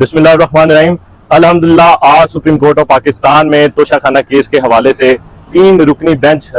बिस्मिल्लाहिर्रहमानिर्रहीम। अल्हम्दुलिल्लाह आज सुप्रीम कोर्ट ऑफ पाकिस्तान में तोशाखाना केस के हवाले से 3 रुकनी बेंच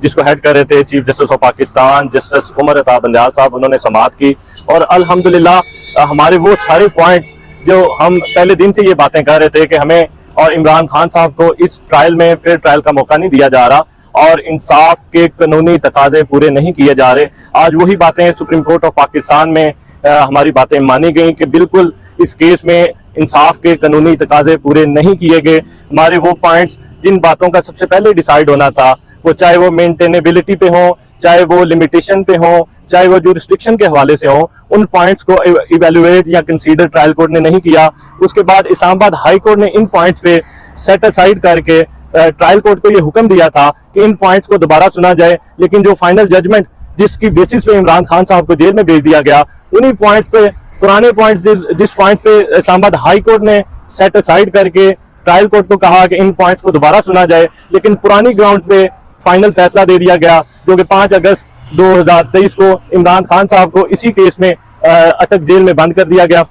जिसको हेड कर रहे थे chief justice of Pakistan justice Umar Ata Bandial साहब, उन्होंने समाअत की और अल्हम्दुलिल्लाह हमारे वो सारे पॉइंट्स जो हम पहले दिन से ये बातें कर रहे थे कि हमें और इमरान खान साहब को इस ट्रायल में फिर ट्रायल का मौका नहीं दिया जा रहा और इंसाफ के कानूनी तकाजे पूरे नहीं किए जा रहे, आज वही बातें सुप्रीम कोर्ट ऑफ पाकिस्तान में हमारी बातें मानी गई कि बिल्कुल इस केस में इंसाफ के कानूनी तकाजे पूरे नहीं किए गए। हमारे वो पॉइंट्स जिन बातों का सबसे पहले डिसाइड होना था, वो चाहे वो मेंटेनेबिलिटी पे हो, चाहे वो लिमिटेशन पे हो, चाहे वो जुरिस्डिक्शन के हवाले से हो, उन पॉइंट्स को इवेल्युएट या कंसीडर ट्रायल कोर्ट ने नहीं किया। उसके बाद इस्लामाबाद हाई कोर्ट ने इन पॉइंट्स पे सेट असाइड करके ट्रायल कोर्ट को ये हुक्म दिया था कि इन पॉइंट्स को दोबारा सुना जाए, लेकिन जो फाइनल जजमेंट जिसकी बेसिस पे इमरान खान साहब को जेल में भेज दिया गया, उन्हीं पॉइंट्स पे पुराने पॉइंट जिस पॉइंट पे इस्लामाबाद हाई कोर्ट ने सेट असाइड करके ट्रायल कोर्ट को कहा कि इन पॉइंट्स को दोबारा सुना जाए, लेकिन पुरानी ग्राउंड पे फाइनल फैसला दे दिया गया जो कि 5 अगस्त 2023 को इमरान खान साहब को इसी केस में अटक जेल में बंद कर दिया गया।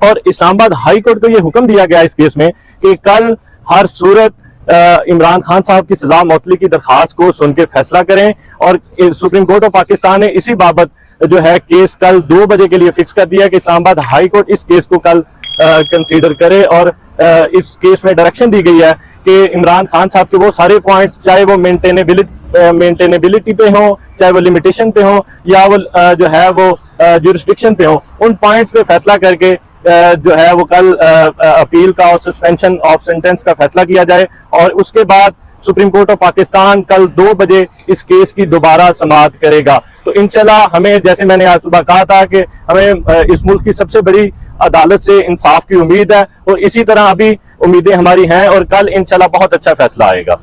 और इस्लामाबाद हाई कोर्ट को यह हुक्म दिया गया इस केस में कि कल हर सूरत इमरान खान साहब की सजा मौतली की दरखास्त को सुन के फैसला करें और सुप्रीम कोर्ट ऑफ पाकिस्तान ने इसी बाबत जो है केस कल 2 बजे के लिए फिक्स कर दिया कि इस्लामाबाद हाई कोर्ट इस केस को कल कंसीडर करे और इस केस में डायरेक्शन दी गई है कि इमरान खान साहब के वो सारे पॉइंट्स, चाहे वो मेंटेनेबिलिटी पे हो, चाहे वो लिमिटेशन पे हो या वो जो है वो जुरिस्डिक्शन पे हो, उन पॉइंट्स पे फैसला करके जो है वो कल अपील का और सस्पेंशन ऑफ सेंटेंस का फैसला किया जाए और उसके बाद सुप्रीम कोर्ट ऑफ पाकिस्तान कल 2 बजे इस केस की दोबारा समाअत करेगा। तो इंशाल्लाह हमें, जैसे मैंने आज सुबह कहा था कि हमें इस मुल्क की सबसे बड़ी अदालत से इंसाफ की उम्मीद है और इसी तरह अभी उम्मीदें हमारी हैं और कल इंशाल्लाह बहुत अच्छा फैसला आएगा।